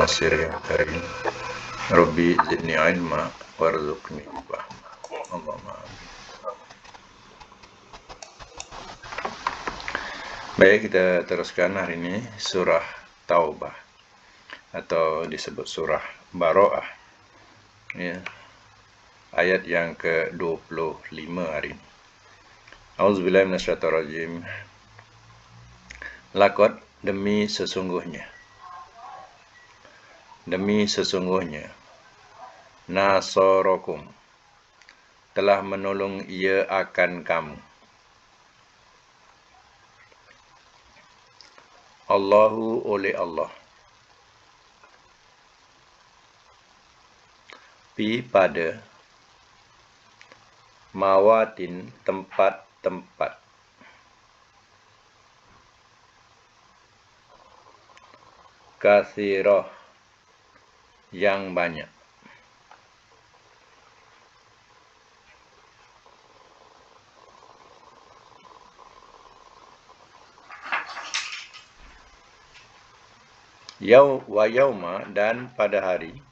Nasir ya karim. Rabbi zidni ilma warzuqni fahma. Allahumma amin. Baik, kita teruskan hari ini surah Taubah atau disebut surah Baroah. Ya. Ayat yang ke-25 hari ini. Auzubillahi minasyaitonirrajim. Laqad demi sesungguhnya nasarakum telah menolong ia akan kamu Allahu oleh Allah pada mawatin tempat-tempat katsirah yang banyak. Wa yauma dan pada hari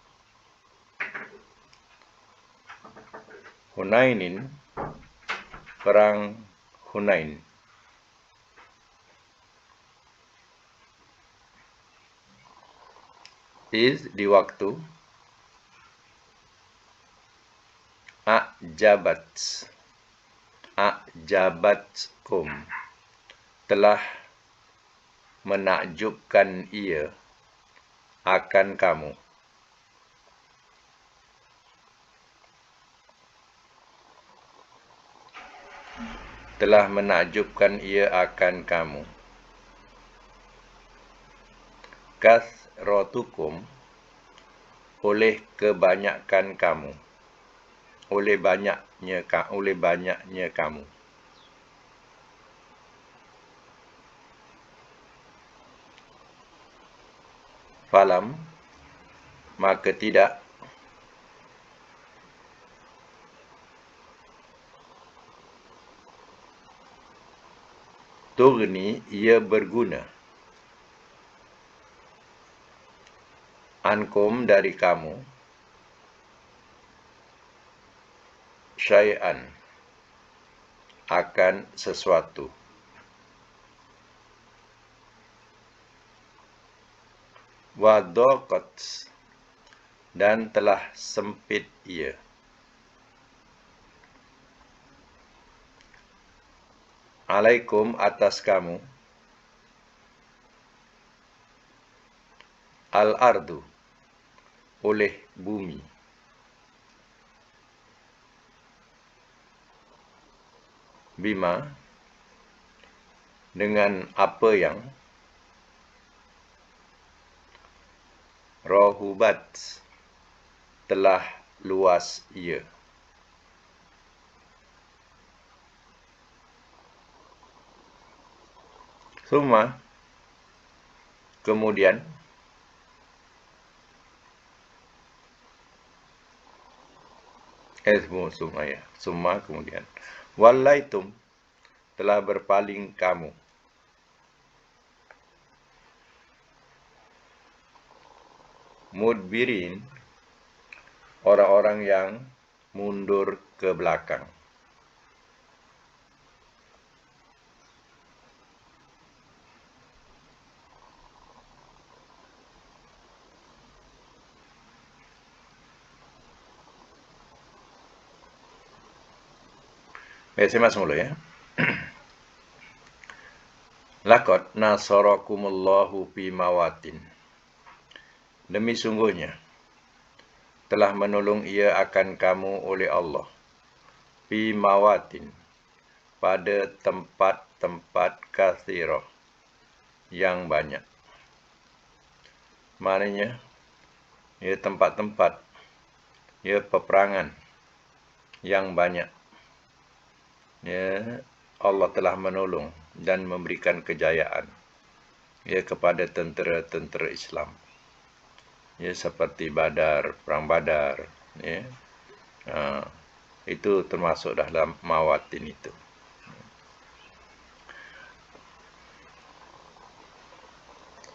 Hunainin perang Hunain di waktu a'jabatkum telah menakjubkan ia akan kamu kasrotukum oleh banyaknya kamu falam maka tidak tughni ia berguna ankum dari kamu syai'an akan sesuatu wadaqat dan telah sempit ia alaikum atas kamu al-ardu oleh bumi bima dengan apa yang rahubat telah luas ia summa kemudian wallaitum telah berpaling kamu mudbirin orang-orang yang mundur ke belakang. Baik, saya masuk dulu ya. Laqad nasarakumullahu fi mawatin. Demi sungguhnya telah menolong ia akan kamu oleh Allah fi mawatin pada tempat-tempat katsirah yang banyak. Maknanya ia tempat-tempat ia peperangan yang banyak. Ya, Allah telah menolong dan memberikan kejayaan ya kepada tentera-tentera Islam. Ya, seperti perang Badar, ya. Itu termasuk dalam mawatin itu.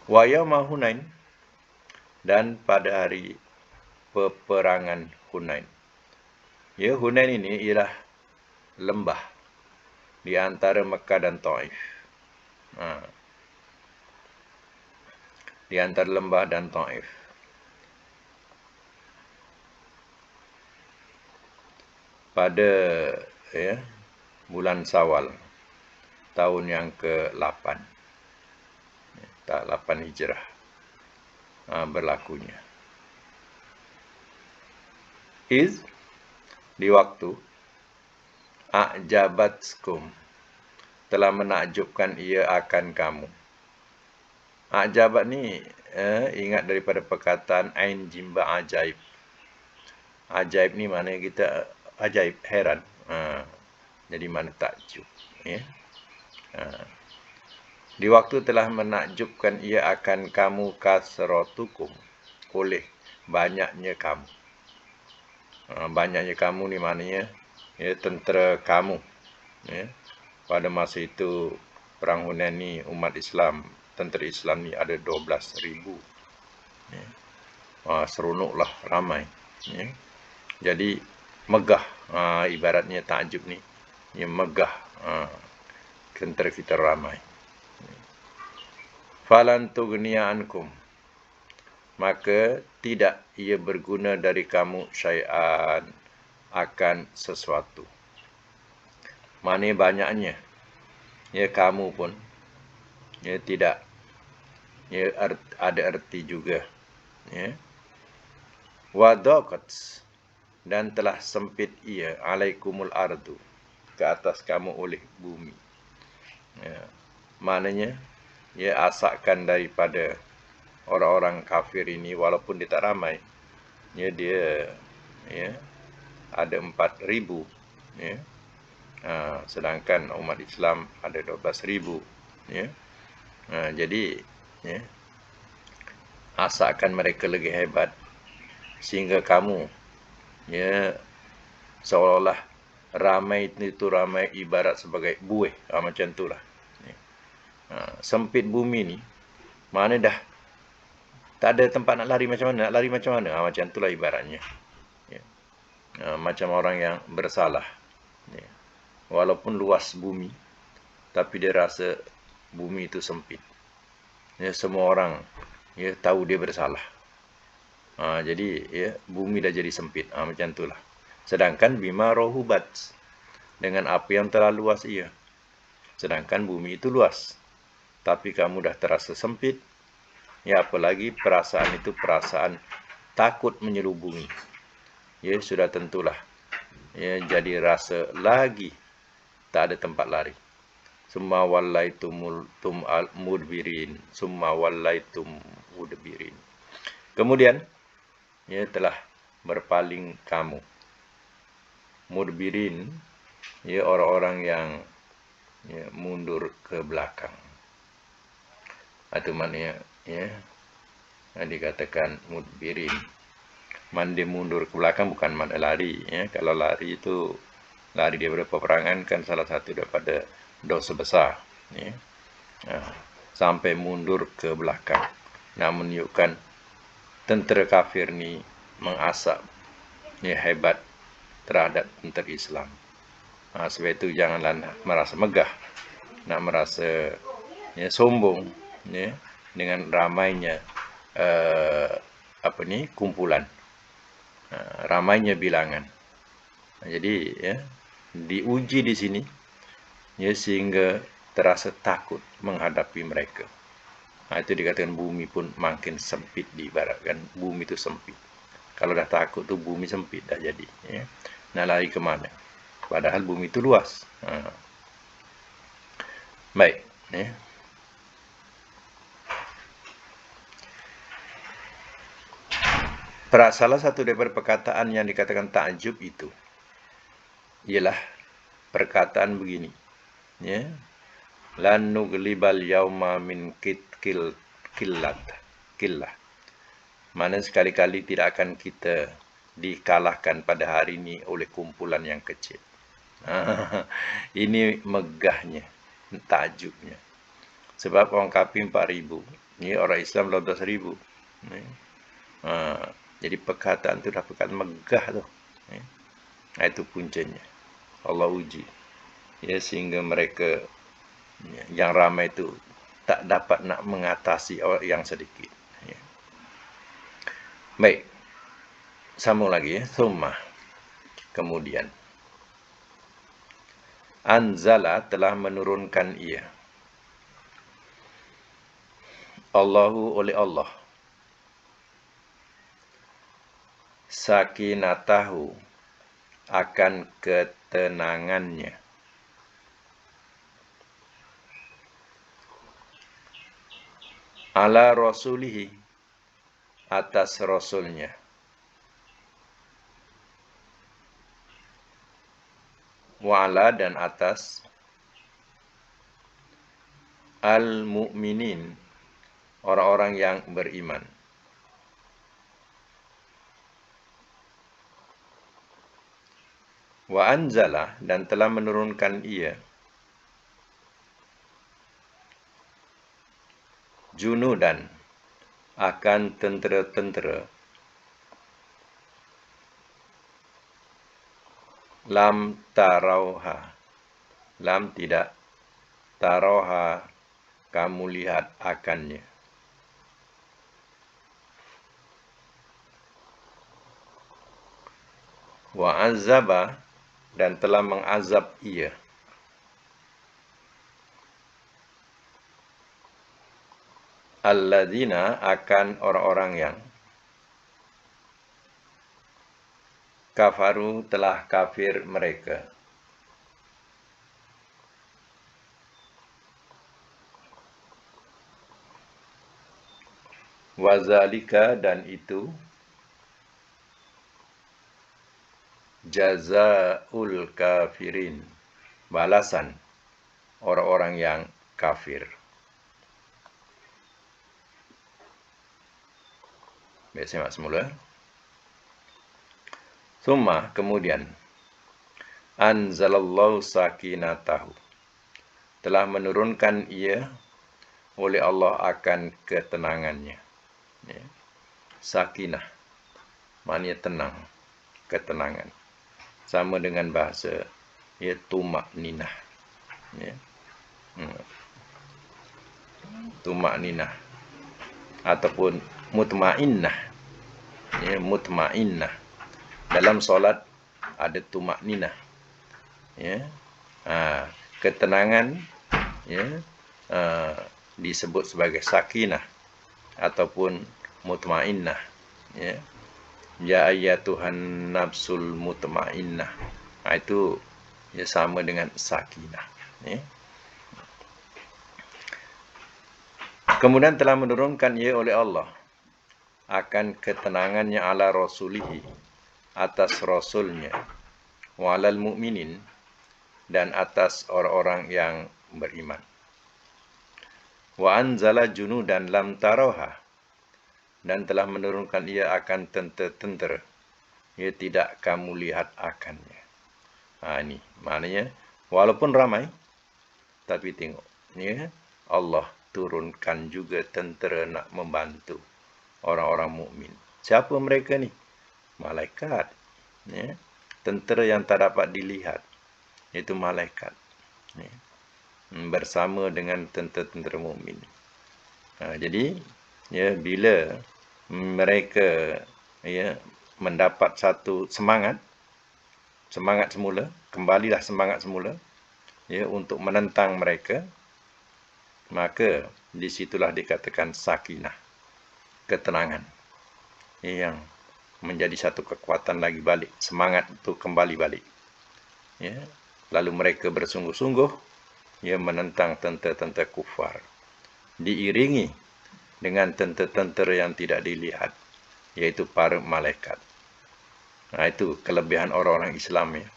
Wa yauma Hunain dan pada hari peperangan Hunain. Ya, Hunain ini ialah lembah di antara Mekah dan Taif. Di antara lembah dan Taif. Pada bulan Syawal tahun yang ke-8. Tak 8 Hijrah berlakunya. Di waktu a'jabatskum telah menakjubkan ia akan kamu. A'jabat ni ingat daripada perkataan ain jimba ajaib. Ajaib ni maknanya kita ajaib, heran. Jadi mana takjub, ya. Di waktu telah menakjubkan ia akan kamu kasratukum, oleh banyaknya kamu. Banyaknya kamu ni maknanya ya, tentera kamu. Ya. Pada masa itu perang Hunain ni umat Islam, tentera Islam ni ada 12,000. Ya. Seronoklah, ramai. Ya. Jadi megah, ibaratnya takjub ni, ya, megah. Tentera kita ramai. Falan tughniya ankum, maka tidak ia berguna dari kamu syai'an, akan sesuatu. Maknanya banyaknya, ya, kamu pun ya tidak, ya, ada erti juga, ya. Wadaqat, dan telah sempit ia alaikumul ardu, ke atas kamu oleh bumi. Ya. Maknanya ya, asakan daripada orang-orang kafir ini, walaupun dia tak ramai, ya, dia ya ada 4,000, ya. Sedangkan umat Islam ada 12,000, ya. Jadi ya, asakan mereka lagi hebat sehingga kamu ya seolah-olah ramai itu ramai ibarat sebagai buih, macam itulah. Ya. Sempit bumi ni, mana dah tak ada tempat nak lari macam mana, macam itulah ibaratnya. Ya. Macam orang yang bersalah. Ya. Walaupun luas bumi, tapi dia rasa bumi itu sempit. Ya, semua orang ya tahu dia bersalah. Jadi ya, bumi dah jadi sempit. Macam itulah. Sedangkan bima rohubat, dengan apa yang terlalu luas ia. Sedangkan bumi itu luas, tapi kamu dah terasa sempit. Ya, apalagi perasaan itu perasaan takut menyelubungi. Ya, sudah tentulah. Ya, jadi rasa lagi tak ada tempat lari. Summa wallaitum mudbirin. Summa wallaitum mudbirin. Kemudian ya, telah berpaling kamu. Mudbirin, ya, orang-orang yang ya, mundur ke belakang. Itu maknanya ya, dikatakan mudbirin. Mandi mundur ke belakang bukan makna lari, ya. Kalau lari itu lari daripada peperangan kan salah satu daripada dosa besar, ya. Sampai mundur ke belakang. Nak menunjukkan tentera kafir ni mengasap ya, hebat terhadap tentera Islam. Sebab itu janganlah nak merasa megah, nak merasa ya, sombong ya, dengan ramainya kumpulan, ramainya bilangan. Jadi ya, diuji di sini ya, sehingga terasa takut menghadapi mereka. Itu dikatakan bumi pun makin sempit, diibaratkan bumi itu sempit. Kalau dah takut tu bumi sempit dah jadi, ya. Nak lari ke mana? Padahal bumi itu luas. Baik, ya. Salah satu daripada perkataan yang dikatakan takjub itu ialah perkataan begini, ya. Lan nuglibal yauma min killah. Mana sekali-kali tidak akan kita dikalahkan pada hari ini oleh kumpulan yang kecil. Ini megahnya, takjubnya. Sebab orang kafir 4,000, ni orang Islam 12,000. Jadi perkataan itu dah perkataan megah tu. Itu puncanya. Allah uji. Ya, sehingga mereka yang ramai itu tak dapat nak mengatasi orang yang sedikit. Ya. Baik. Sambung lagi ya. Thumma. Kemudian. Anzala telah menurunkan ia. Allahu oleh Allah. Sakinatahu akan ketenangannya. Ala rasulihi atas rasulnya. Wa ala dan atas al-mu'minin orang-orang yang beriman. Wa anzala dan telah menurunkan ia junudan akan tentera-tentera lam tarauha, lam tidak, tarauha kamu lihat akannya. Wa azaba dan telah mengazab ia alladzina akan orang-orang yang kafaru telah kafir mereka. Wazalika dan itu jazaul kafirin, balasan orang-orang yang kafir. Baik, simak semula. Summa, kemudian, anzalallahu sakinatahu, telah menurunkan ia oleh Allah akan ketenangannya. Ya. Sakinah, maknanya tenang, ketenangan. Sama dengan bahasa ya, tumak ninah. Ya. Tumak ninah. Ataupun mutmainnah. Ya, mutmainnah. Dalam solat ada tumak ninah. Ya. Ketenangan ya, disebut sebagai sakinah ataupun mutmainnah. Ya. Ya ayyatuhan nafsul mutmainnah. Itu ya, sama dengan sakinah. Ya. Kemudian telah menurunkan ia oleh Allah akan ketenangannya ala rasulihi, atas rasulnya, wa alal mu'minin dan atas orang-orang yang beriman. Wa anzala junudan lam tarawha dan telah menurunkan ia akan tentera-tentera ia tidak kamu lihat akannya. Ini maknanya walaupun ramai tapi tengok ya, Allah turunkan juga tentera nak membantu orang-orang mukmin. Siapa mereka ni? Malaikat. Ya. Tentera yang tak dapat dilihat. Itu malaikat. Ya. Bersama dengan tentera-tentera mukmin. Jadi, ya, bila mereka ya, mendapat satu semangat semula, kembalilah semangat semula ya, untuk menentang mereka, maka disitulah dikatakan sakinah, ketenangan yang menjadi satu kekuatan lagi balik, semangat untuk kembali balik. Ya. Lalu mereka bersungguh-sungguh ya, menentang tentera-tentera kufar, diiringi dengan tentera-tentera yang tidak dilihat, yaitu para malaikat. Itu kelebihan orang-orang Islam ya.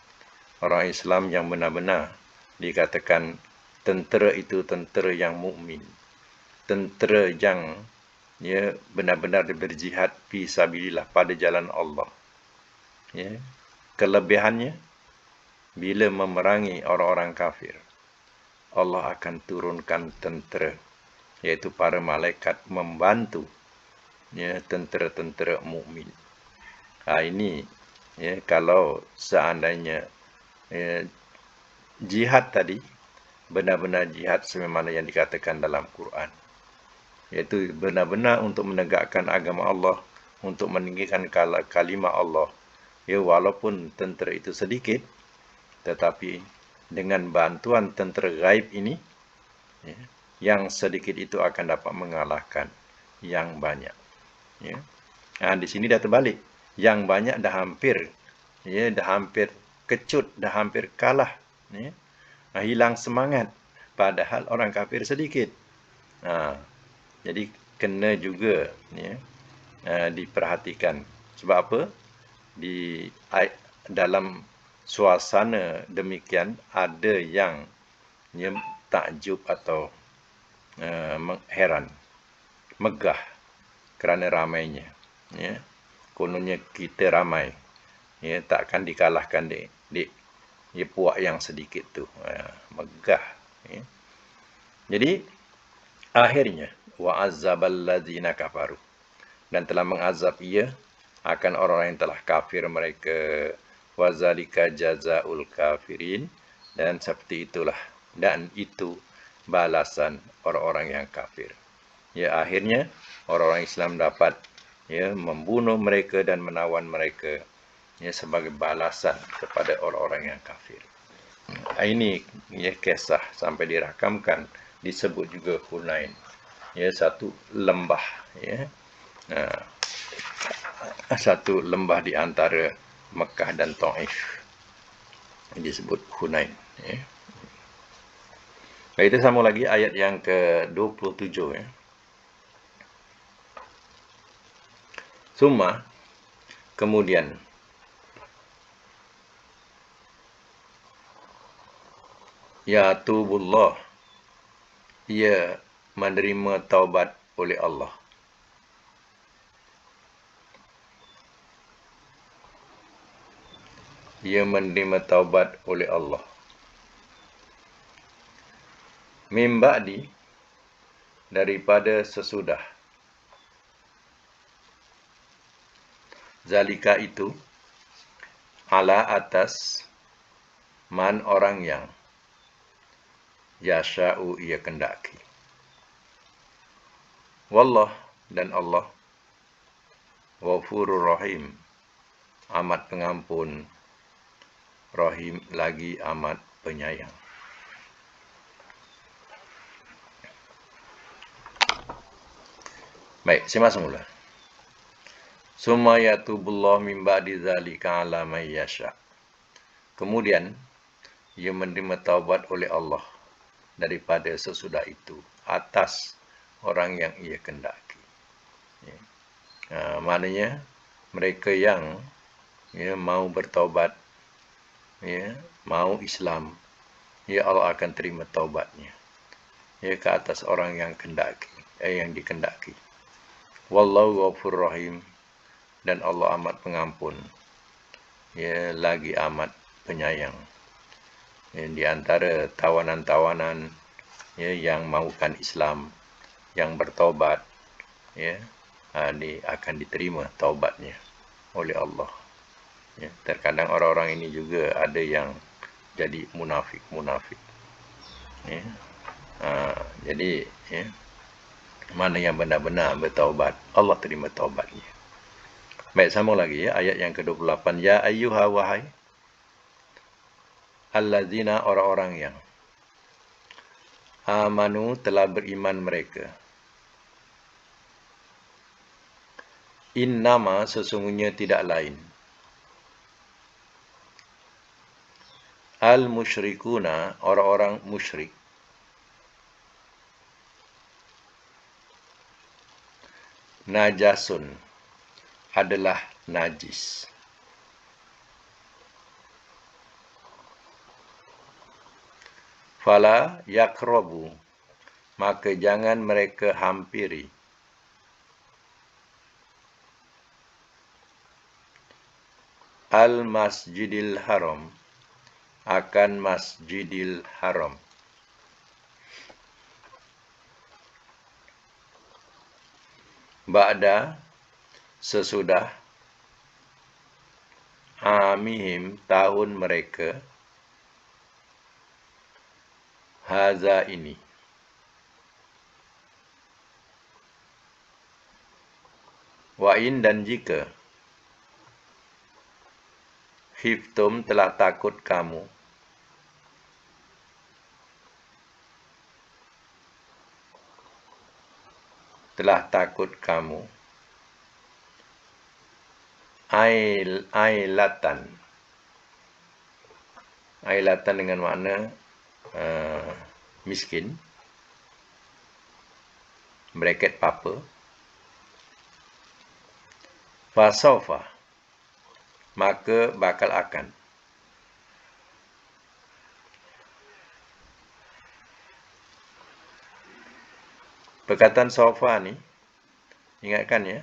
Orang Islam yang benar-benar dikatakan tentera itu tentera yang mukmin, tentera yang ya, benar-benar berjihad fi sabilillah pada jalan Allah. Ya. Kelebihannya bila memerangi orang-orang kafir, Allah akan turunkan tentera, yaitu para malaikat membantu ya, tentera-tentera mukmin. Ini ya, kalau seandainya jihad tadi benar-benar jihad sebagaimana yang dikatakan dalam Quran, iaitu benar-benar untuk menegakkan agama Allah, untuk meninggikan kalimah Allah. Ya, walaupun tentera itu sedikit, tetapi dengan bantuan tentera gaib ini, ya, yang sedikit itu akan dapat mengalahkan yang banyak. Ya. Di sini dah terbalik. Yang banyak dah hampir, ya, dah hampir kecut, dah hampir kalah. Ya. Hilang semangat. Padahal orang kafir sedikit. Jadi kena juga, ya, diperhatikan. Sebab apa? Dalam suasana demikian ada yang takjub atau heran, megah kerana ramainya. Ya. Kononnya kita ramai, ya, takkan dikalahkan di puak yang sedikit tu. Megah. Ya. Jadi akhirnya wa'azzabal ladzina kafaru, dan telah mengazab ia akan orang-orang yang telah kafir mereka. Wazalika jazaul kafirin, dan seperti itulah, dan itu balasan orang-orang yang kafir. Ya, akhirnya orang-orang Islam dapat, ya, membunuh mereka dan menawan mereka, ya, sebagai balasan kepada orang-orang yang kafir. Ini, ya, kisah sampai dirakamkan, disebut juga Hunain, ya, satu lembah, ya, satu lembah di antara Mekah dan Taif, disebut Hunain. Ya. Kita sambung lagi ayat yang ke-27. Ya. Summa, kemudian, ya tubullah, ia menerima taubat oleh Allah. Ia menerima taubat oleh Allah. Min ba'di, daripada sesudah. Zalika itu, ala atas, man orang yang, yasha'u ia kendaki. Wallah, dan Allah, Ghafurur Rahim, amat pengampun, Rahim lagi amat penyayang. Baik, saya masuk mula. Summa yatubullah min ba'di dzalika 'ala may yasha. Kemudian ia menerima taubat oleh Allah daripada sesudah itu atas orang yang ia kendaki. Ya. Maknanya mereka yang, ya, mau bertaubat, ya, mau Islam, ya, Allah akan terima taubatnya, ya, ke atas orang yang yang dikendaki. Wallahu ghafurur rahim, dan Allah amat pengampun, ya, lagi amat penyayang. Ya, di antara tawanan-tawanan, ya, yang mahukan Islam, yang bertaubat, ya, akan diterima taubatnya oleh Allah. Ya, terkadang orang-orang ini juga ada yang jadi munafik. Ya. Jadi, ya, mana yang benar-benar bertaubat, Allah terima taubatnya. Baik, sambung lagi, ya, ayat yang ke-28. Ya ayyuha wahai allazina, orang-orang yang, amanu telah beriman mereka. Innama sesungguhnya tidak lain. Al-musyrikuna, orang-orang musyrik. Najasun, adalah najis. Fala yakrabu, maka jangan mereka hampiri. Al-masjidil haram, akan masjidil haram. Ba'da, sesudah, amihim, tahun mereka, haza ini. Wa in, dan jika, khiftum, telah takut kamu, ailatan. Ailatan dengan makna miskin, bracket papa. Fasawfa, maka bakal akan. Perkataan sofa ni, ingatkan ya,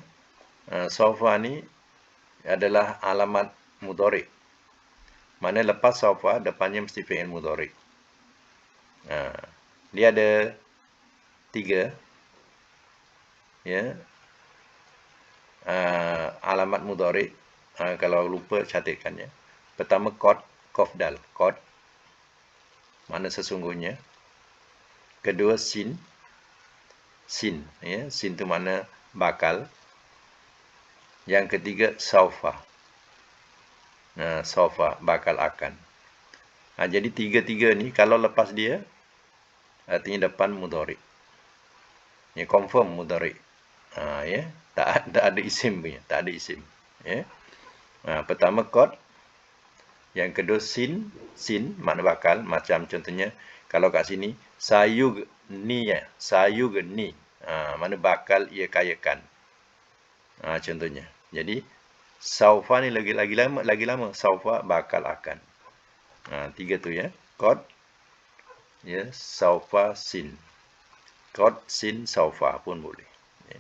sofa ni adalah alamat mudhari'. Mana lepas sofa, depannya mesti fi'il mudhari'. Dia ada 3 ya, alamat mudhari'. Kalau lupa catatkan ya. Pertama qad, qaf dal, qad, mana sesungguhnya. Kedua sin ya, sin tu mana bakal. Yang ketiga saufa. Saufa, bakal akan. Jadi 3 ni kalau lepas dia artinya depan mudhari'. Ya, confirm mudhari'. Ya, tak ada isim punya, tak ada isim ya. Pertama qad, yang kedua sin makna bakal. Macam contohnya kalau kat sini sayugni ya, sayugni, mana bakal ia kayakan. Contohnya. Jadi saufa ni lagi lama, saufa, bakal akan. 3 tu ya. Qad ya, saufa, sin. Qad, sin, saufa pun boleh. Ya.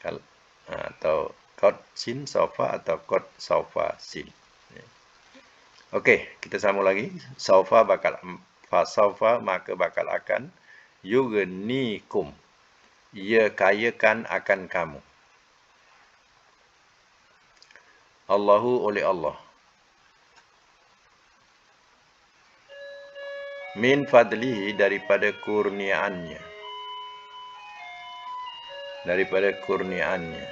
Kalau atau qad, sin, saufa, atau qad, saufa, sin. Ya. Okey, kita sambung lagi. Saufa, bakal, fasaufa, maka bakal akan. Yughnikum, ia kayakan akan kamu. Allahu, oleh Allah. Min fadlihi, daripada kurniaannya. Daripada kurniaannya.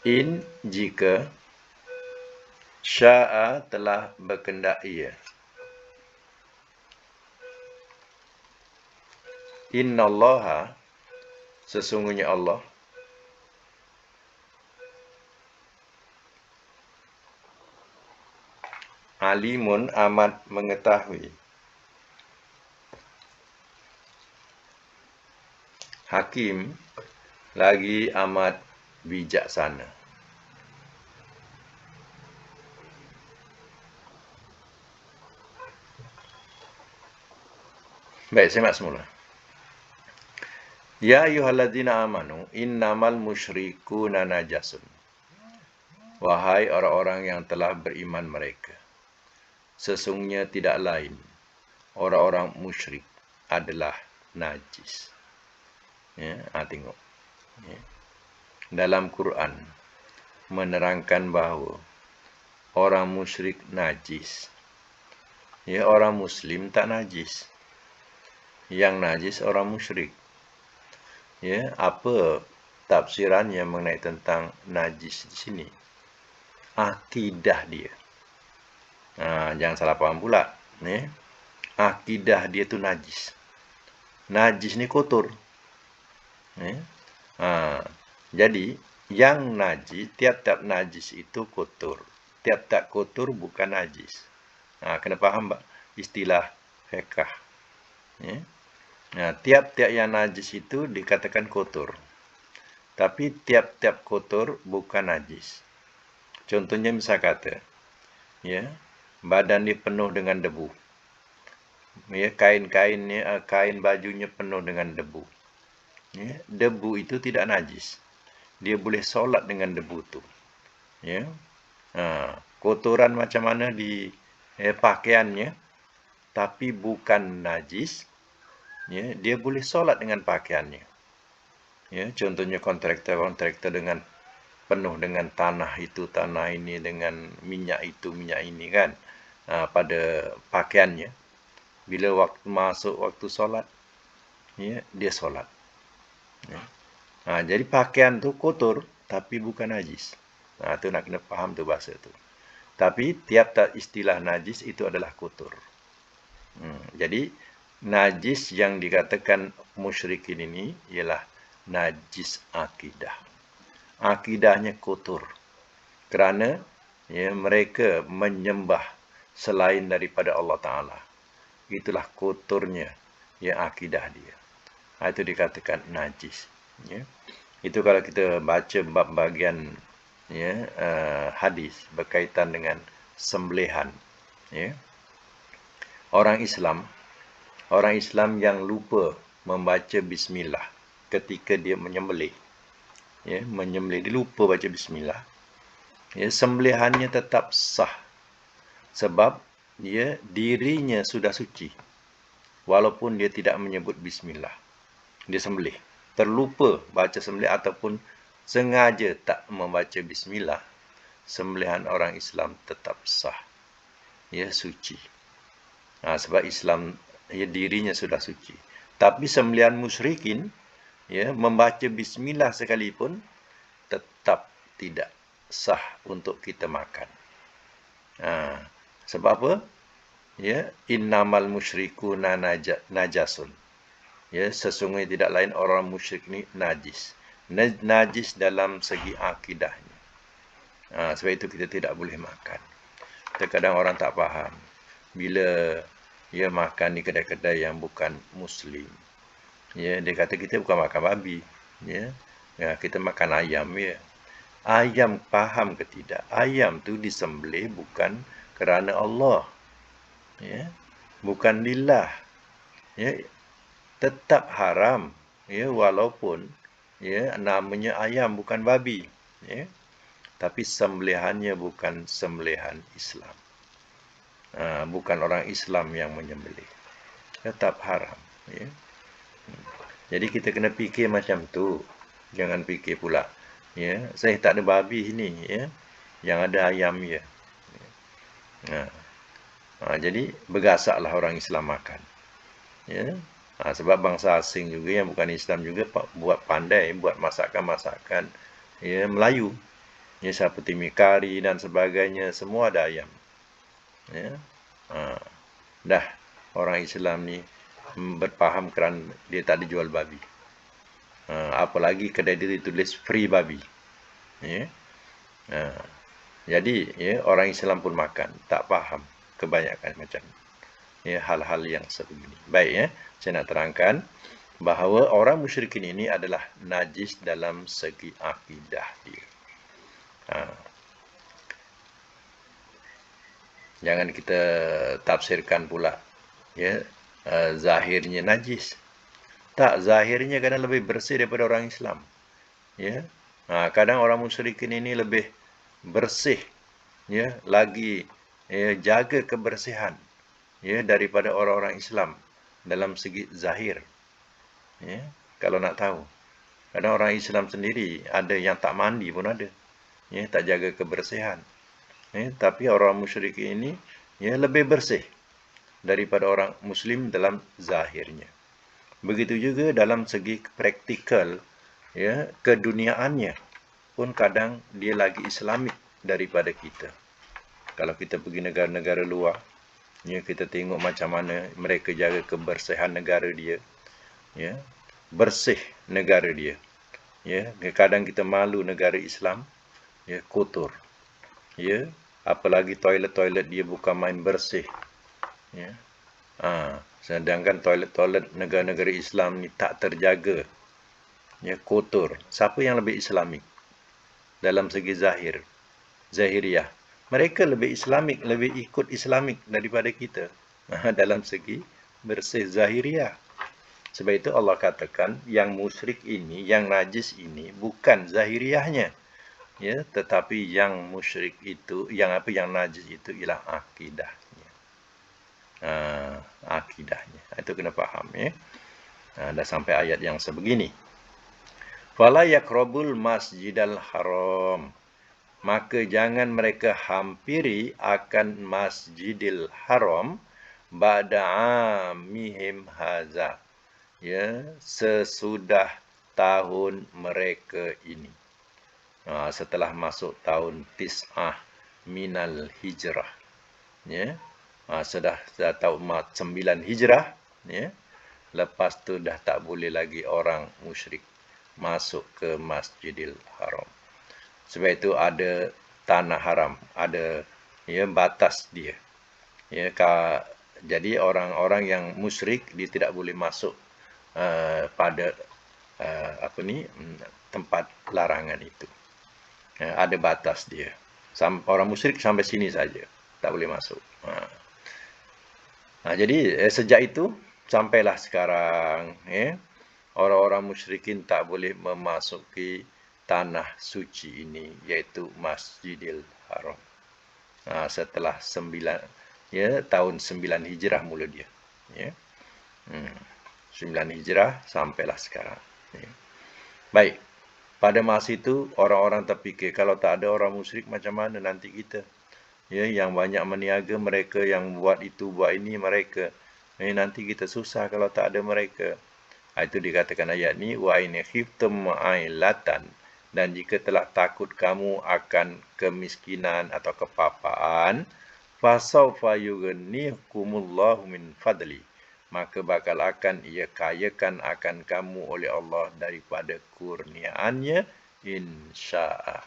In, jika, sya'a, telah berkendak ia. Innallaha, sesungguhnya Allah, alimun, amat mengetahui, hakim, lagi amat bijaksana. Baik, semak semula. Ya ayyuhalladzina amanu, innamal musyrikuna najasun. Wahai orang-orang yang telah beriman mereka, sesungguhnya tidak lain, orang-orang musyrik adalah najis. Ya, tengok. Ya. Dalam Quran menerangkan bahawa orang musyrik najis. Ya, orang muslim tak najis. Yang najis orang musyrik. Ya, apa tafsirannya mengenai tentang najis di sini? Akidah dia. Jangan salah faham pula. Ya. Akidah dia tu najis. Najis ni kotor. Ya. Jadi, yang najis, tiap-tiap najis itu kotor. Tiap-tiap kotor bukan najis. Kena faham istilah fiqh. Ya. Tiap-tiap yang najis itu dikatakan kotor. Tapi tiap-tiap kotor bukan najis. Contohnya misal kata, ya, badan dia penuh dengan debu. Ya, kain bajunya penuh dengan debu. Ya, debu itu tidak najis. Dia boleh solat dengan debu tu. Ya. Kotoran macam mana di pakaiannya, tapi bukan najis. Ya, dia boleh solat dengan pakaiannya. Ya, contohnya kontraktor dengan penuh dengan tanah itu, tanah ini, dengan minyak itu, minyak ini kan, pada pakaiannya. Bila waktu masuk waktu solat, ya, dia solat. Ya. Jadi pakaian tu kotor, tapi bukan najis. Tu nak kena faham tu bahasa tu. Tapi tiap istilah najis itu adalah kotor. Jadi najis yang dikatakan musyrikin ini ialah najis akidah. Akidahnya kotor. Kerana ya, mereka menyembah selain daripada Allah Ta'ala. Itulah kotornya ya, akidah dia. Itu dikatakan najis. Ya. Itu kalau kita baca bab bagian ya, hadis berkaitan dengan sembelihan. Ya. Orang Islam yang lupa membaca bismillah ketika dia menyembelih. Ya, menyembelih, dia lupa baca bismillah. Ya, sembelihannya tetap sah. Sebab ya, dirinya sudah suci. Walaupun dia tidak menyebut bismillah. Dia sembelih. Terlupa baca sembelih ataupun sengaja tak membaca bismillah. Sembelihan orang Islam tetap sah. Ya, suci. Sebab Islam ya, dirinya sudah suci. Tapi sembelihan musyrikin ya, membaca bismillah sekalipun tetap tidak sah untuk kita makan. Sebab apa? Ya, innamal musyrikuna najasun. Ya, sesungguhnya tidak lain orang musyrik ni najis. Najis dalam segi akidahnya. Sebab itu kita tidak boleh makan. Terkadang orang tak faham. Bila dia makan di kedai-kedai yang bukan Muslim, ya, dia kata kita bukan makan babi, ya, kita makan ayam, ya. Ayam, faham ke tidak? Ayam tu disembelih bukan kerana Allah, ya, bukan lillah, ya, tetap haram, ya, walaupun ya, namanya ayam bukan babi, ya, tapi sembelihannya bukan sembelihan Islam. Bukan orang Islam yang menyembelih. Tetap haram. Ya. Jadi kita kena fikir macam tu. Jangan fikir pula, ya, saya tak ada babi ni, ya, yang ada ayam, ya. Jadi bergasaklah orang Islam makan. Ya. Sebab bangsa asing juga yang bukan Islam juga buat pandai, buat masakan-masakan ya, Melayu. Ya, seperti mi kari dan sebagainya, semua ada ayam. Ya. Dah orang Islam ni berfaham kerana dia tak dijual babi. Apalagi kedai dia ditulis free babi. Ya. Jadi ya, orang Islam pun makan, tak faham kebanyakan macam ya, hal-hal yang sebegini. Baik, ya, saya nak terangkan bahawa orang musyrikin ini adalah najis dalam segi akidah dia. Jangan kita tafsirkan pula ya, zahirnya najis. Tak, zahirnya kadang lebih bersih daripada orang Islam. Ya. Kadang orang musyrikin ini lebih bersih, ya, lagi ya, jaga kebersihan ya, daripada orang-orang Islam dalam segi zahir. Ya. Kalau nak tahu, kadang orang Islam sendiri ada yang tak mandi pun ada. Ya, tak jaga kebersihan. Ya, tapi orang musyrik ini ya, lebih bersih daripada orang Muslim dalam zahirnya. Begitu juga dalam segi praktikal, ya, keduniaannya pun kadang dia lagi Islamik daripada kita. Kalau kita pergi negara-negara luar, ya, kita tengok macam mana mereka jaga kebersihan negara dia, ya, bersih negara dia. Ya, kadang kita malu negara Islam, ya, kotor. Ya, apalagi toilet-toilet dia bukan main bersih. Ya. Sedangkan toilet-toilet negara-negara Islam ni tak terjaga. Ya, kotor. Siapa yang lebih Islamik? Dalam segi zahir, zahiriah. Mereka lebih Islamik, lebih ikut Islamik daripada kita. Dalam segi bersih zahiriah. Sebab itu Allah katakan yang musyrik ini, yang najis ini bukan zahiriahnya. Ya, tetapi yang musyrik itu, yang najis itu ialah akidahnya. Akidahnya. Itu kena faham, ya. Dah sampai ayat yang sebegini. Fala yaqrabul masjidal haram. Maka jangan mereka hampiri akan Masjidil Haram ba'da amihim haza. Ya, sesudah tahun mereka ini. Setelah masuk tahun Tis'ah minal hijrah. Ya. Sudah tahun 9 hijrah, ya. Lepas tu dah tak boleh lagi orang musyrik masuk ke Masjidil Haram. Sebab itu ada tanah haram, ada ya batas dia. Ya, jadi orang-orang yang musyrik dia tidak boleh masuk pada tempat larangan itu. Ada batas dia. Orang musyrik sampai sini saja, tak boleh masuk. Jadi sejak itu sampailah sekarang, ya, orang-orang musyrikin tak boleh memasuki tanah suci ini, iaitu Masjidil Haram. Setelah tahun 9 Hijrah mula dia. Ya. 9 Hijrah sampailah sekarang. Ya. Baik. Pada masa itu orang-orang terfikir kalau tak ada orang musyrik macam mana nanti kita? Ya, yang banyak meniaga mereka, yang buat itu buat ini mereka. Nanti kita susah kalau tak ada mereka. Itu dikatakan ayat ni wa in khiftum ma'ilatan, dan jika telah takut kamu akan kemiskinan atau kepapaan, fasawfa yughnikumullahu min fadli, maka bakal akan ia kayakan akan kamu oleh Allah daripada kurniaannya, insya'a,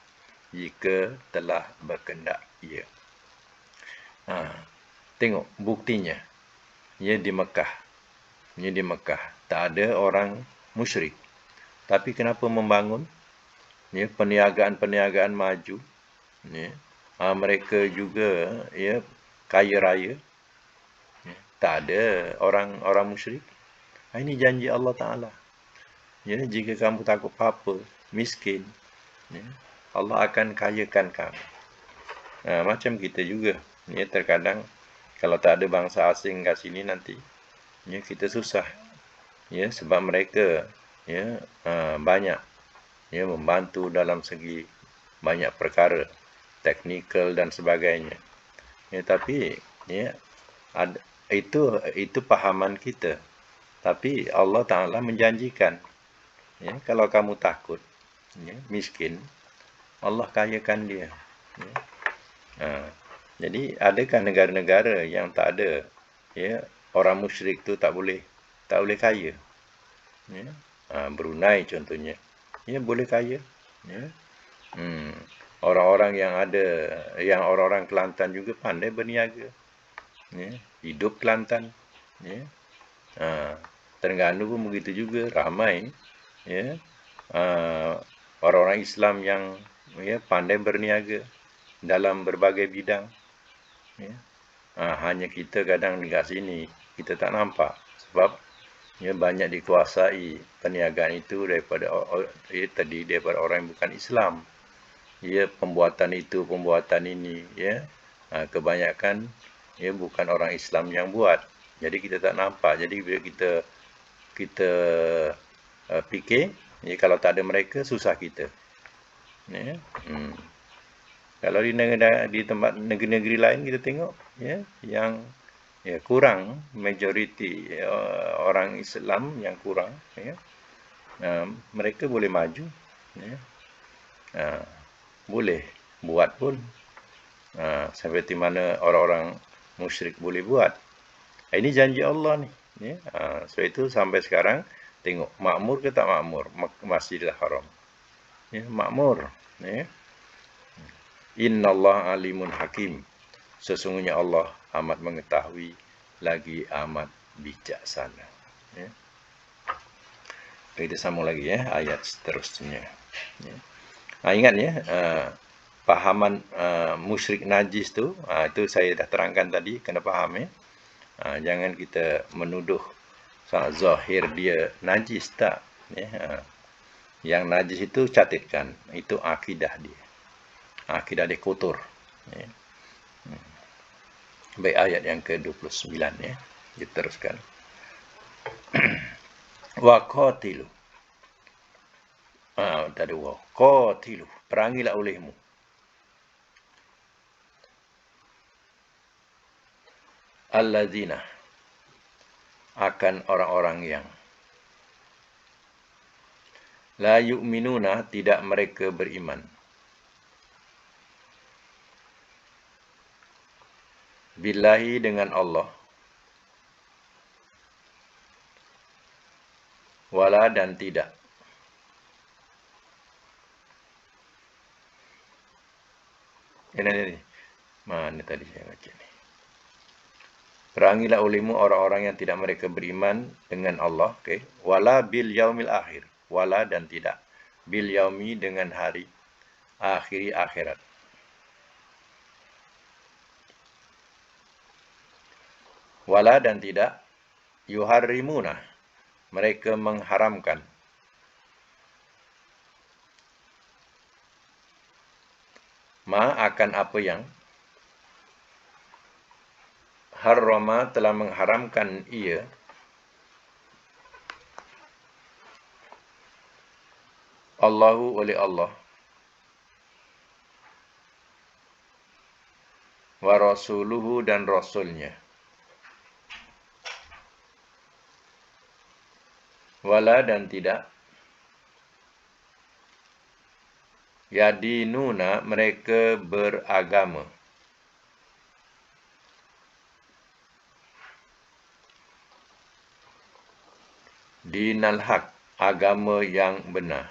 jika telah berkehendak ia. Tengok buktinya. Ia di Mekah. Ia di Mekah. Tak ada orang musyrik. Tapi kenapa membangun? Ya, perniagaan-perniagaan maju. Ya. Mereka juga ya kaya raya. Ya. Tak ada orang musyrik. Ini janji Allah Ta'ala. Ya, jika kamu takut apa-apa, miskin, ya, Allah akan kayakan kamu. Macam kita juga. Ya, terkadang kalau tak ada bangsa asing kat sini nanti, ya, kita susah. Ya, sebab mereka ya banyak ya membantu dalam segi banyak perkara teknikal dan sebagainya. Ya, tapi ya itu pahaman kita. Tapi Allah Ta'ala menjanjikan, ya, kalau kamu takut ya, miskin, Allah kayakan dia. Ya. Jadi adakah negara-negara yang tak ada ya orang musyrik tu tak boleh kaya? Ya. Brunei contohnya, ya boleh kaya. Ya. Orang-orang yang orang-orang Kelantan juga pandai berniaga. Ya. Hidup Kelantan. Ya. Terengganu pun begitu juga, ramai. Ya. Orang-orang Islam yang ya pandai berniaga dalam berbagai bidang. Ya. Hanya kita kadang di sini kita tak nampak sebab ya banyak dikuasai perniagaan itu daripada orang yang bukan Islam. Ya, pembuatan itu, pembuatan ini, ya. Kebanyakan ya bukan orang Islam yang buat. Jadi kita tak nampak. Jadi bila kita fikir, ya, kalau tak ada mereka susah kita. Ya. Kalau di tempat negeri-negeri lain kita tengok, ya, yang ya kurang majoriti orang Islam yang kurang, ya, mereka boleh maju, ya, boleh buat pun seperti mana orang-orang musyrik boleh buat. Ini janji Allah ni, ya. Sebab itu sampai sekarang tengok makmur ke tak makmur Masjidil Haram, ya, makmur, ya. Innallaha alimun hakim. Sesungguhnya Allah amat mengetahui lagi amat bijaksana. Ya. Kita sambung lagi ya ayat seterusnya. Ya. Ingat ya, pahaman musyrik najis tu, itu saya dah terangkan tadi, kena faham ya. Jangan kita menuduh zahir dia najis, tak. Ya. Yang najis itu catatkan, itu akidah dia. Akidah dia kotor. Ya. Baik, ayat yang ke-29 ya. Diteruskan. Wa qatilu. Tadi waw. Qatilu, perangilah olehmu. Alladzina, akan orang-orang yang la yu'minuna, tidak mereka beriman. Billahi, dengan Allah. Wala, dan tidak. Ini. Mana tadi saya baca ni. Perangilah olehmu orang-orang yang tidak mereka beriman dengan Allah. Okay. Wala bil yaumil akhir. Wala, dan tidak. Bil yaumi, dengan hari akhiri, akhirat. Wala, dan tidak. Yuharrimuna, mereka mengharamkan. Ma, akan apa yang harrama, telah mengharamkan ia, Allahu, oleh Allah, wa rasuluhu, dan rasulnya. Wala, dan tidak. Yadinuna, mereka beragama. Dinal haq, agama yang benar.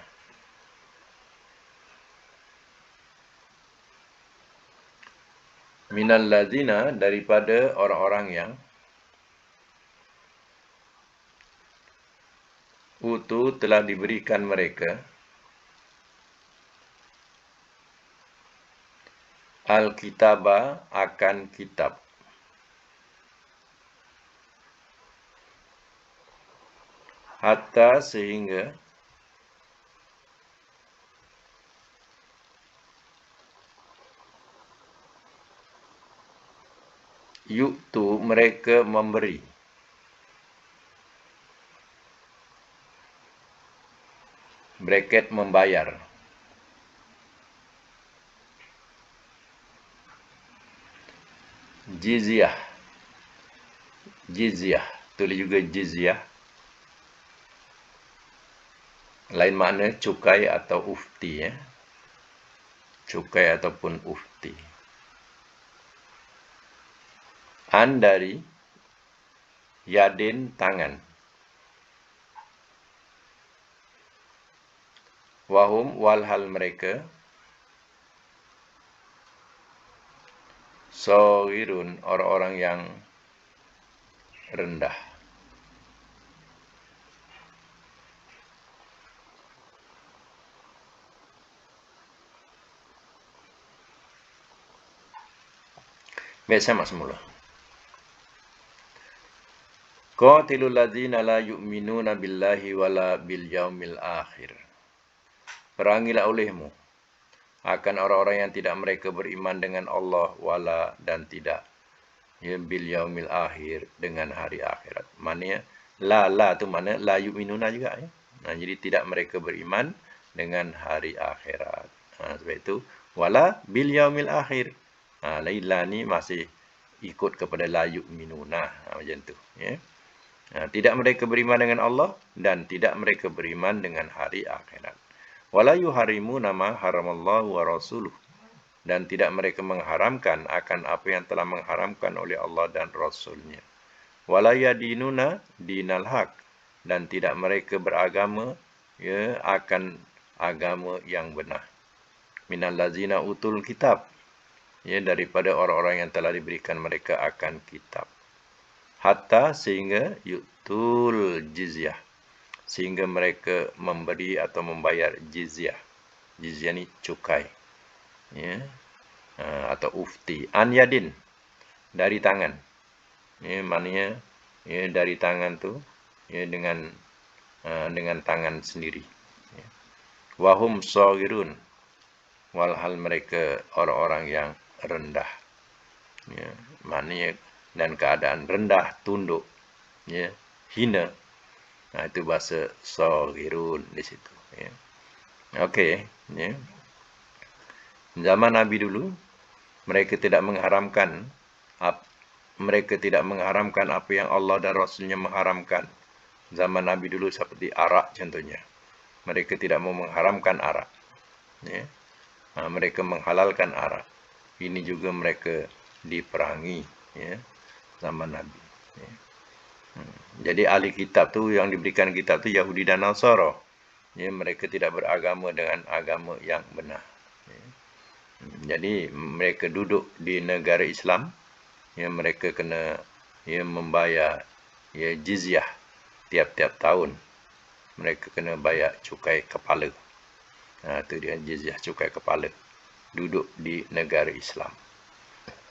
Minal ladzina, daripada orang-orang yang utu, telah diberikan mereka al-kitaba, akan kitab. Hatta, sehingga yu'tu, mereka memberi. Bracket, membayar. Jizyah. Jizyah, tulis juga jizyah. Lain makna cukai atau ufti, ya. Cukai ataupun ufti. An, dari. Yadin, tangan. Wahum, walhal mereka sawirun, orang-orang yang rendah. Baik, sama semula. Qatilul ladzina la yu'minuna billahi wala bil yaumil akhir. Perangilah olehmu akan orang-orang yang tidak mereka beriman dengan Allah, wala, dan tidak, ya, bil yaumil akhir, dengan hari akhirat. Maknanya la tu mana la yu'minuna juga, ya. Nah, jadi tidak mereka beriman dengan hari akhirat. Sebab itu wala bil yaumil akhir. La ni masih ikut kepada la yu'minuna, macam tu, ya. Tidak mereka beriman dengan Allah dan tidak mereka beriman dengan hari akhirat. Wala yuharrimuna ma haramallahu wa rasuluh, dan tidak mereka mengharamkan akan apa yang telah mengharamkan oleh Allah dan Rasulnya. Wala yadinuna dinal haq, dan tidak mereka beragama, ya, akan agama yang benar. Minal ladzina utul kitab, ya, daripada orang-orang yang telah diberikan mereka akan kitab. Hatta, sehingga yu'tul jizyah, sehingga mereka memberi atau membayar jizyah. Jizyah ni cukai, ya, atau ufti. An yadin, dari tangan, ya, maknanya, ya, dari tangan tu, ya, dengan tangan sendiri, ya. Wahum saghirun, walhal mereka orang-orang yang rendah, ya, maknanya dan keadaan rendah, tunduk, ya, hina. Itu bahasa saghirun di situ, ya. Okey, ya. Zaman Nabi dulu, mereka tidak mengharamkan apa yang Allah dan Rasulnya mengharamkan. Zaman Nabi dulu seperti arak contohnya. Mereka tidak mau mengharamkan arak. Ya. Mereka menghalalkan arak. Ini juga mereka diperangi, ya, zaman Nabi. Ya. Jadi ahli kitab tu yang diberikan kitab tu Yahudi dan Nasara. Ya, mereka tidak beragama dengan agama yang benar. Ya. Jadi mereka duduk di negara Islam, ya, mereka kena, ya, membayar, ya, jizyah tiap-tiap tahun. Mereka kena bayar cukai kepala. Itu dia jizyah, cukai kepala. Duduk di negara Islam.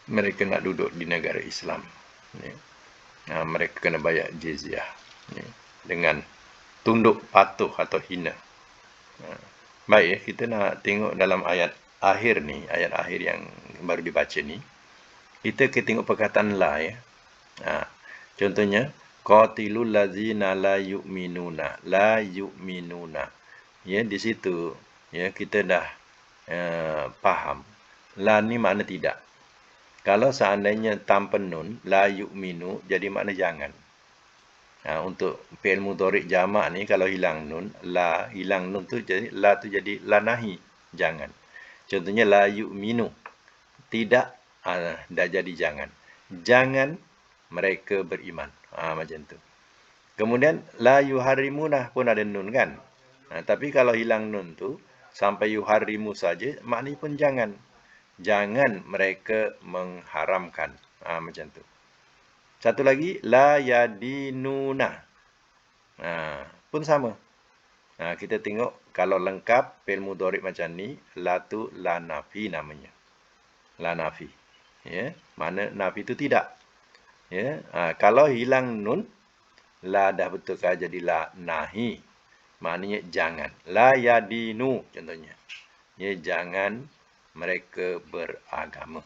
Mereka nak duduk di negara Islam. Ya. Mereka kena bayar jizyah, ya, dengan tunduk patuh atau hina. Baik, ya, kita nak tengok dalam ayat akhir ni, ayat akhir yang baru dibaca ni. Kita tengok perkataan la, ya. Contohnya, qatilul ladzina la yu'minuna. La yu'minuna. Ya, di situ, ya, kita dah faham. La ni makna tidak. Kalau seandainya tanpa nun, la yu'minu, jadi makna jangan. Untuk fi'il mudhari' jamak ni, kalau hilang nun, la, hilang nun tu jadi, la tu jadi la nahi, jangan. Contohnya, la yu'minu, tidak, dah jadi jangan. Jangan mereka beriman. Macam tu. Kemudian, la yuharrimuna pun ada nun kan. Tapi kalau hilang nun tu, sampai yuharrimu saja, maknanya pun jangan. Jangan mereka mengharamkan. Macam tu. Satu lagi, la yadinuna. Pun sama. Kita tengok, kalau lengkap, fi'il mudhari' macam ni, la tu la nafi namanya. La nafi. Ya, mana nafi itu tidak. Ya, kalau hilang nun, la dah betulkah jadi la nahi. Maknanya jangan. La yadinu contohnya. Ya, jangan mereka beragama.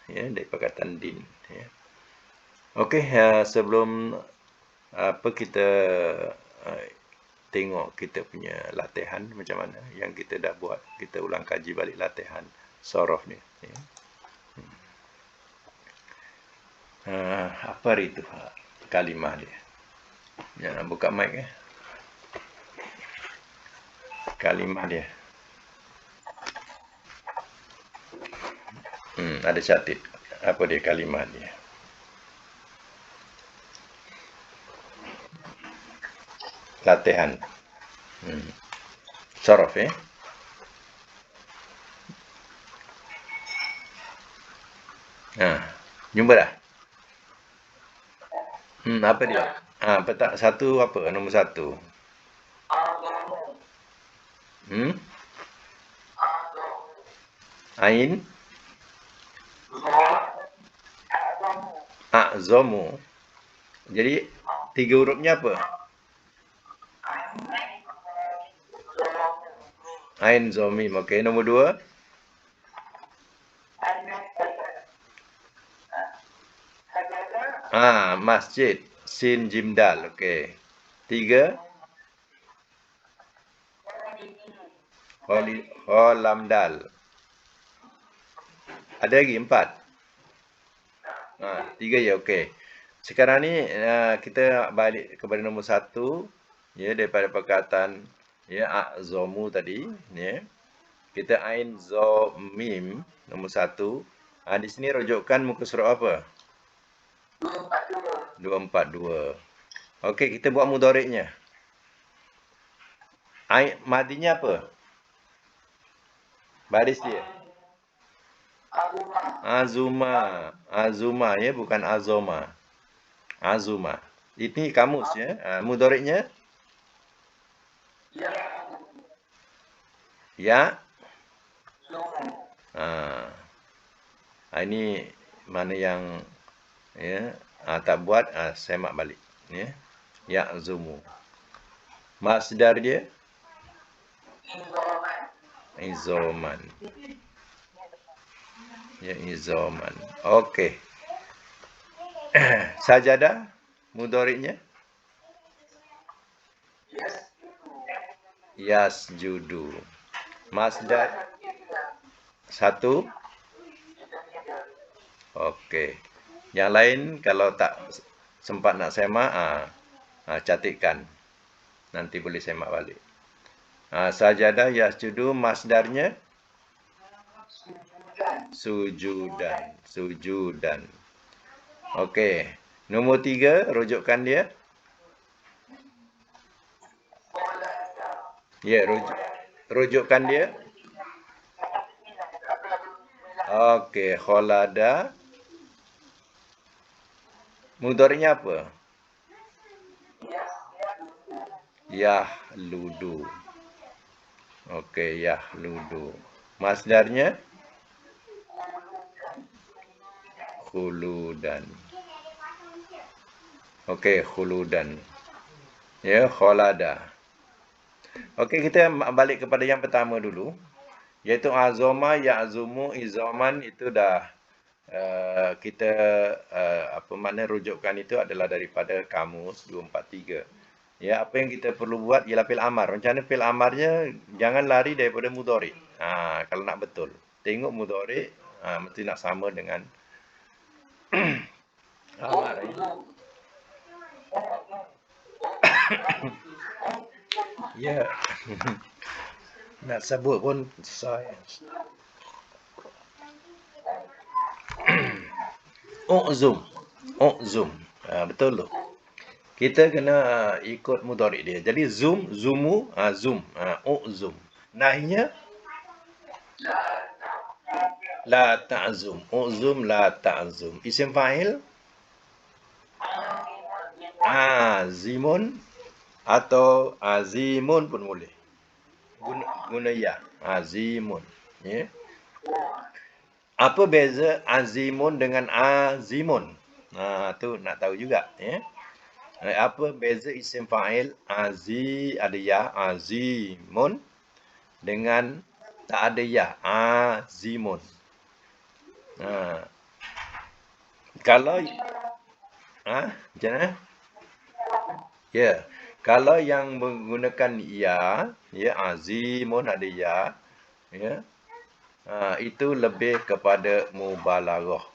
Ya, dari perkataan din. Ya. Okey, sebelum kita tengok kita punya latihan macam mana yang kita dah buat. Kita ulang kaji balik latihan sorof ni. Ya. Apa itu kalimah dia? Jangan buka mic. Kalimah dia. Ada catat. Apa dia kalimah dia? Latihan. Sorof, ya. Jumpa dah? Apa dia? Petak satu apa? Nombor satu. Ain? A'zamu. Jadi, tiga hurufnya apa? Ain zomim. Okey, nombor dua. Masjid. Sin jim dal. Okey. Tiga. Lam dal. Ada lagi empat. Tiga ya, okey. Sekarang ni kita balik kepada nombor satu, ya, daripada perkataan, ya, a'zamu tadi, ya. Kita ain zo mim nombor satu. Di sini rujukan muka surat apa? 242. Okey, kita buat mudhari'nya. Ain madinya apa? Baris dia. Azuma, ya, bukan azoma. Azuma. Ini kamus, ya. Mudhari'nya? Ya. Ini mana yang, ya, tak buat, semak balik, ya. Ya'zumu. Masdar dia? Izoman. Ya, izoman. Okey. Sajadah mudhari'nya? yasjudu. Masdar satu. Okey. Yang lain kalau tak sempat nak semak, catatkan. Nanti boleh semak balik. Sajadah yasjudu masdarnya sujudan. Sujudan. Okey. Nombor 3, rujukan dia. Ya, rujukan dia. Okey, kholada. Mudhari'nya apa? Yahludu. Okey, yahludu. Masdarnya khuludan. Okey, khuludan. Ya, kholada. Okey, kita balik kepada yang pertama dulu. Iaitu azoma, ya'zumu, izaman itu dah kita apa makna rujukan itu adalah daripada kamus 243. Ya, apa yang kita perlu buat ialah fi'il amar. Macam mana fi'il amarnya? Jangan lari daripada mudhari'. Kalau nak betul. Tengok mudhari', mesti nak sama dengan amar. Ya. Nak sebut pun susah. U'zum. U'zum. Betul tu. Kita kena ikut mudhari' dia. Jadi zum, zumu, zum. U'zum. Nahinya la ta'zum. U'zum la ta'zum. Isim fa'il zimun atau azimun pun boleh. Guna ya. Azimun. Ya. Apa beza azimun dengan azimun? Tu nak tahu juga. Ya. Apa beza isim fa'il ada ya, azimun dengan tak ada ya, azimun. Kalau macam mana? Ya. Kalau yang menggunakan ya, azimun ada ya, ya. Itu lebih kepada mubalaghah.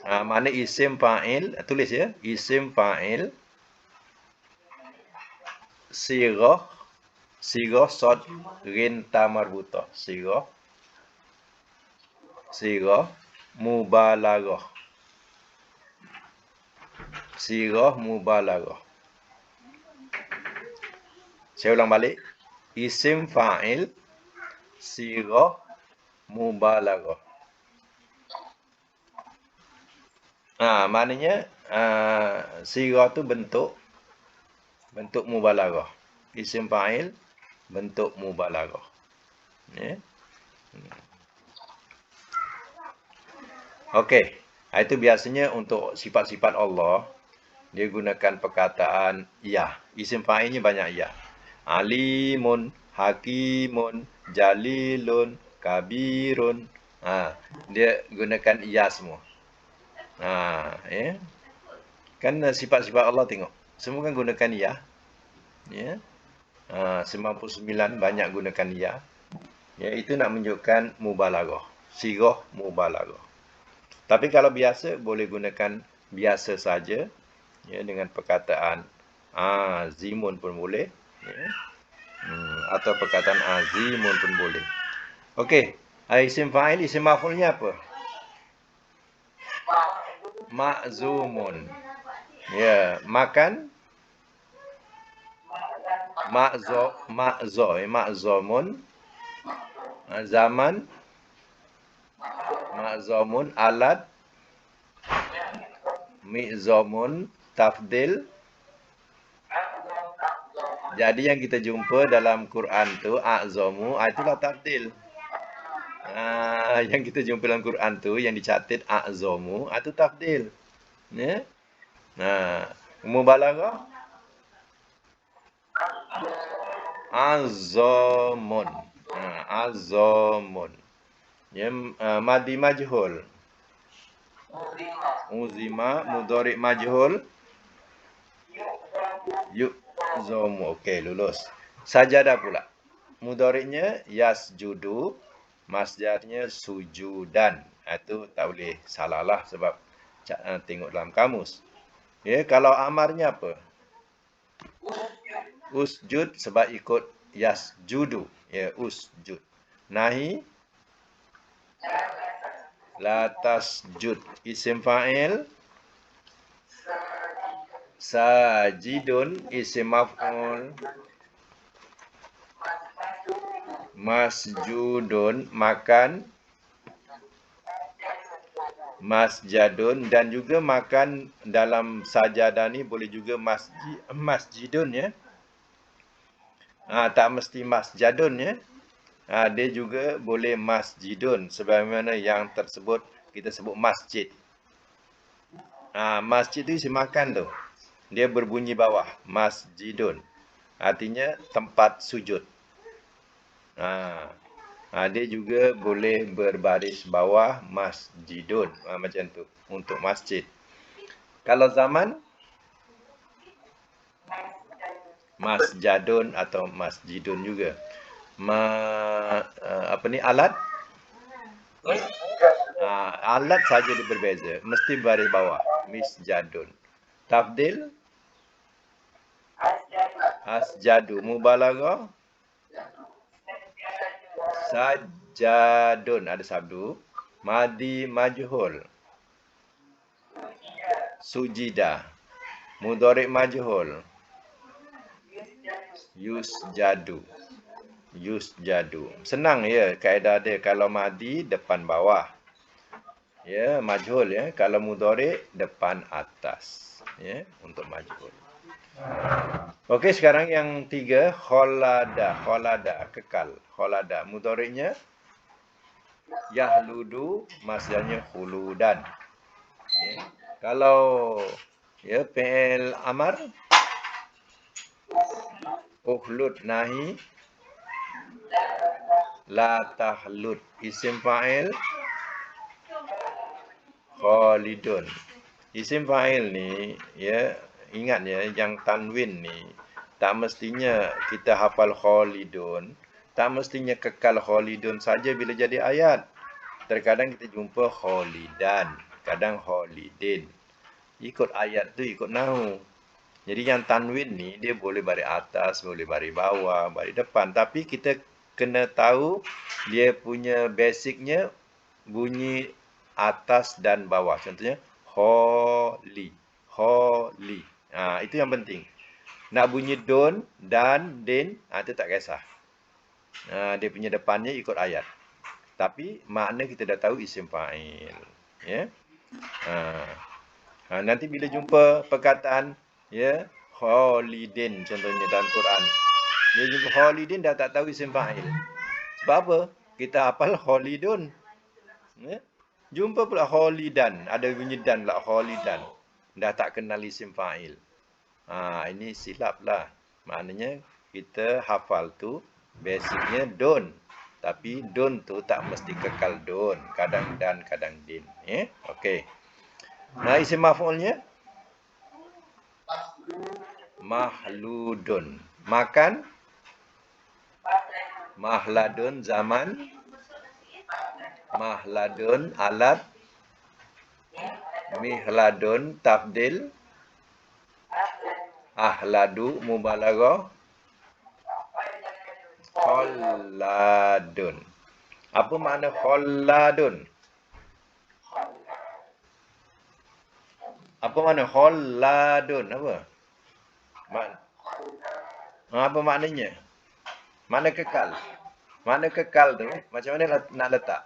Mana isim fa'il, tulis ya, isim fa'il sirah sad rin ta marbutah. Sirah mubalaghah. Sirah mubalaghah. Saya ulang balik. Isim fa'il sirah mubalaghah. Maknanya sirah tu bentuk mubalaghah. Isim fa'il bentuk mubalaghah. Ya. Okey. Itu biasanya untuk sifat-sifat Allah dia gunakan perkataan ya. Isim fa'ilnya banyak ya. Alimun, hakimun, jalilun, kabirun. Dia gunakan ya semua. Ya. Kan sifat-sifat Allah tengok. Semua kan gunakan ya. Ya. 99 banyak gunakan ya. Ya, itu nak menunjukkan mubalaghah. Sirah mubalaghah. Tapi kalau biasa boleh gunakan biasa saja. Ya, dengan perkataan zimun pun boleh. Ya. Atau perkataan azimun pun boleh. Okey. Isim fa'il, isim maf'ulnya apa? Ma'zumun. Ya, makan ma'zumun. Zaman ma'zumun. Alat mi'zumun. Tafdil. Jadi yang kita jumpa dalam Quran tu a'zamu, itulah tafdil. Yang kita jumpa dalam Quran tu yang dicatat a'zamu, itu tafdil. Ya. Mubalaghah azamun. Azamun. Ya, madi majhul. Uzima mudhari' majhul. Yu'zamu. Okey, lulus. Sajadah pula. Mudhari'nya yasjudu, masdarnya sujudan. Itu tak boleh salah lah sebab tengok dalam kamus. Ya, kalau amarnya apa? Usjud sebab ikut yasjudu. Ya, usjud. Nahi la tasjud. Isim fa'il sajidun. Isim maf'ul masjudun, makan. Masjadun, dan juga makan dalam sajadah ni boleh juga masjidun ya. Tak mesti masjadun ya. Dia juga boleh masjidun sebagaimana yang tersebut kita sebut masjid. Masjid tu isi makan tu. Dia berbunyi bawah, masjidun. Artinya tempat sujud. Dia juga boleh berbaris bawah, masjidun. Macam tu untuk masjid. Kalau zaman masjadun atau masjidun juga. Alat? Alat saja dia berbeza. Mesti baris bawah. Misjadun. Tafdil? Asjadu. Mubalaghah? Sajadun. Ada sabdu. Madi majhul. Sujida. Mudhari' majhul. Yusjadu. Yusjadu. Senang ya kaedah dia. Kalau madi depan bawah. Ya, majhul ya. Kalau mudhari' depan atas. Ya, untuk majhul. Okey, sekarang yang 3, kholada. Kholada, kekal. Kholada, mudhari'nya yahludu, masdarnya khuludan. Ya. Kalau ya fi'il amar ukhlud, nahi la tahlud. Isim fa'il khalidun. Isim fa'il ni ya, ingat ya, yang tanwin ni tak mestinya kita hafal khalidun, tak mestinya kekal khalidun saja bila jadi ayat. Terkadang kita jumpa khalidan, kadang khalidin. Ikut ayat tu, ikut nahu. Jadi yang tanwin ni dia boleh baris atas, boleh baris bawah, baris depan, tapi kita kena tahu dia punya basicnya bunyi atas dan bawah. Contohnya kholi, kholi. Itu yang penting. Nak bunyi don, dan, din, itu tak kisah. Dia punya depannya ikut ayat. Tapi makna kita dah tahu isim fa'il. Ya. Nanti bila jumpa perkataan ya khalidin contohnya dalam Quran. Dia jumpa khalidin dah tak tahu isim fa'il. Sebab apa? Kita hafal khalidun. Ya. Jumpa pula khalidan, ada bunyi dan pula khalidan. Dah tak kenal isim fa'il. Ini silap lah. Maknanya kita hafal tu basicnya don. Tapi don tu tak mesti kekal don. Kadang dan, kadang din. Okey. Nah, isim maf'ulnya mahludun. Makan. Mahladun, zaman. Mahladun, alat. Mihladun, tafdil. Ahladu, mubalaghah. Kholladun. Apa makna kholladun? Apa makna kholladun? Apa maknanya? Mana kekal? Mana kekal tu? Macam mana nak letak?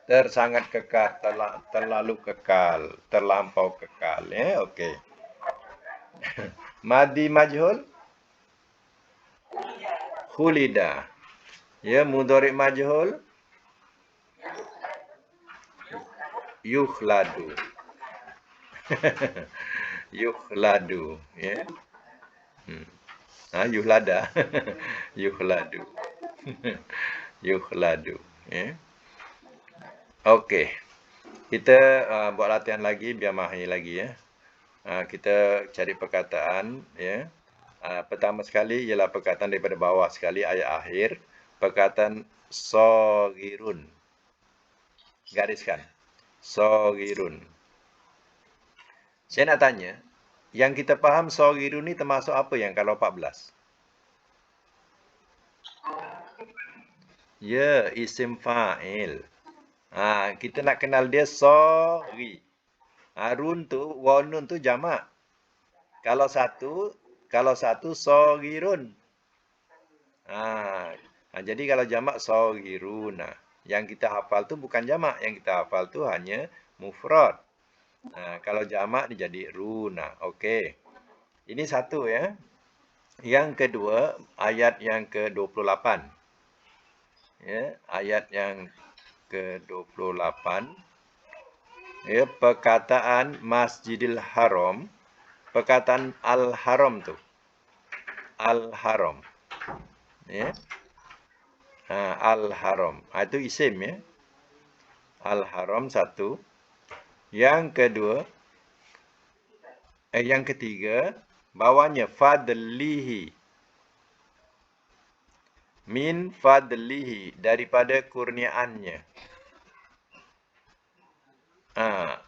Tersangat kekal, terlalu kekal, terlampau kekal. Okey. Madi majhul? Khulida. Ya, mudhari' majhul? Yukhladu. Yukhladu. Ya. Yukhlada. Yukhladu. Yukhladu. Ya. Okey. Kita buat latihan lagi biar mahir lagi ya. Kita cari perkataan, ya. Pertama sekali ialah perkataan daripada bawah sekali, ayat akhir. Perkataan sogirun. Gariskan. Sogirun. Saya nak tanya, yang kita faham sogirun ni termasuk apa yang kalau 14? Ya, isim fa'il. Kita nak kenal dia soghi. Run tu, wanun tu jamak. Kalau satu sogirun. Jadi kalau jamak soghirun. Yang kita hafal tu bukan jamak, yang kita hafal tu hanya mufrad. Kalau jamak dia jadi runa. Okey. Ini satu ya. Yang kedua, ayat yang ke-28. Ya, ayat yang ke-28. Ya, perkataan Masjidil Haram, perkataan Al-Haram tu. Al-Haram. Ya. Al-Haram. Itu isim ya. Al-Haram satu. Yang kedua, yang ketiga, bawahnya fadlihi. Min fadlihi, daripada kurniaannya.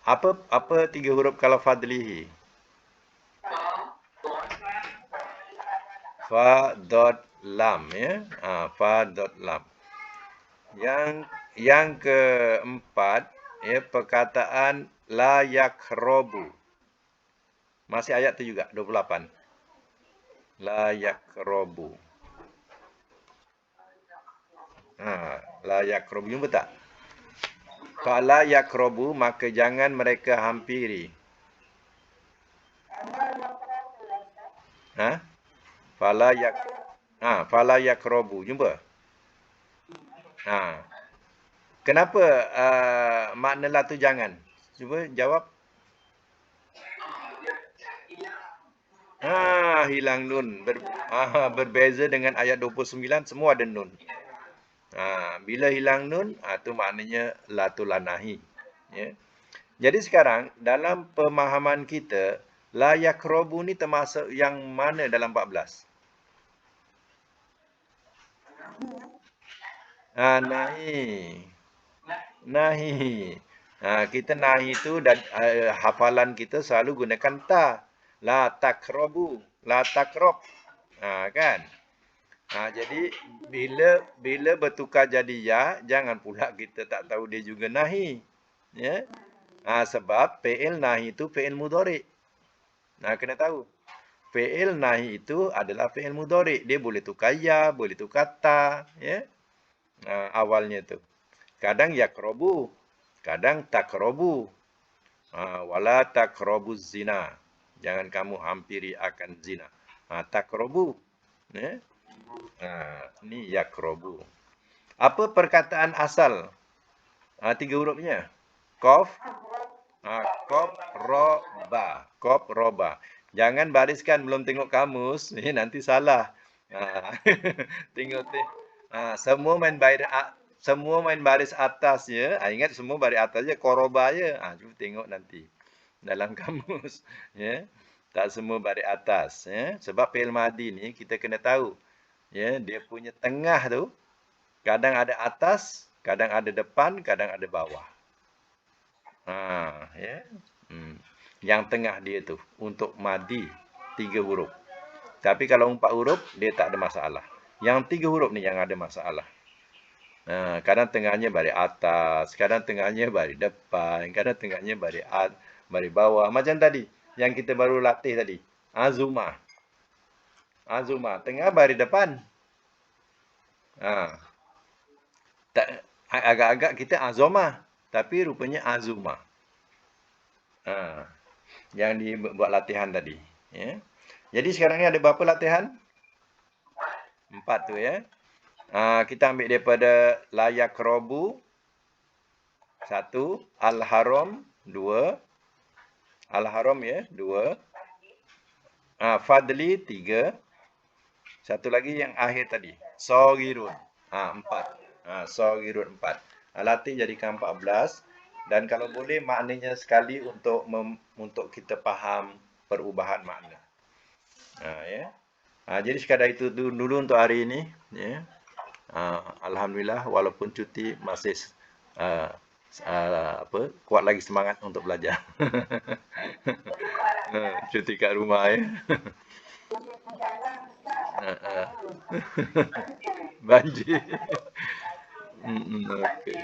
Apa 3 huruf kalau fadlihi? Fa dot lam ya. Fa dot lam. Yang keempat, ya, perkataan la yakrobu. Masih ayat tu juga 28. La yakrobu. La yakrobu, jumpa tak? Fala yakrobu, maka jangan mereka hampiri. Fala yakrobu, jumpa? Kenapa makna la tu jangan? Cuba jawab. Hilang nun. Berbeza dengan ayat 29, semua ada nun. Bila hilang nun, tu maknanya la tu la nahi. Ya. Jadi sekarang, dalam pemahaman kita, la yakrobu ni termasuk yang mana dalam 14? Nahi. Nahi. Kita nahi tu dan hafalan kita selalu gunakan ta. La takrobu. La takrob. Kan? Jadi bila bertukar jadi ya, jangan pula kita tak tahu dia juga nahi. Ya. Sebab fi'il nahi itu fi'il mudhari'. Kena tahu. Fi'il nahi itu adalah fi'il mudhari'. Dia boleh tukar ya, boleh tukar ta, ya. Awalnya tu. Kadang yakrobu, kadang takrobu. Wala takrobu zina. Jangan kamu hampiri akan zina. Takrobu. Ya. Ni yakrobu. Apa perkataan asal? 3 hurufnya. Qaf. Qaf roba. Qaf roba. Jangan bariskan belum tengok kamus. Nanti salah. Tengok. Semua main baris atas ya. Ingat semua baris atas je, koroba je. Cuba tengok nanti dalam kamus ya. Tak semua baris atas ya. Sebab fi'il madi ni kita kena tahu ya, dia punya tengah tu kadang ada atas, kadang ada depan, kadang ada bawah. Ya. Yang tengah dia tu untuk madi 3 huruf. Tapi kalau 4 huruf dia tak ada masalah. Yang 3 huruf ni yang ada masalah. Kadang tengahnya baris atas, kadang tengahnya baris depan, kadang tengahnya baris bawah. Macam tadi, yang kita baru latih tadi. Azuma. Tengah baris depan. Agak-agak kita azoma, tapi rupanya azuma. Yang dibuat latihan tadi. Ya. Jadi sekarang ni ada berapa latihan? 4 tu ya. Kita ambil daripada layak robu 1, al-haram 2, al-haram ya 2, fadli 3, satu lagi yang akhir tadi soghirun 4, soghirun 4. Latih jadikan 14 dan kalau boleh maknanya sekali untuk kita faham perubahan makna. Ya. Jadi sekadar itu dulu untuk hari ini. Ya. Alhamdulillah walaupun cuti masih uh, kuat lagi semangat untuk belajar. Cuti kat rumah ya. Banjir. Okey.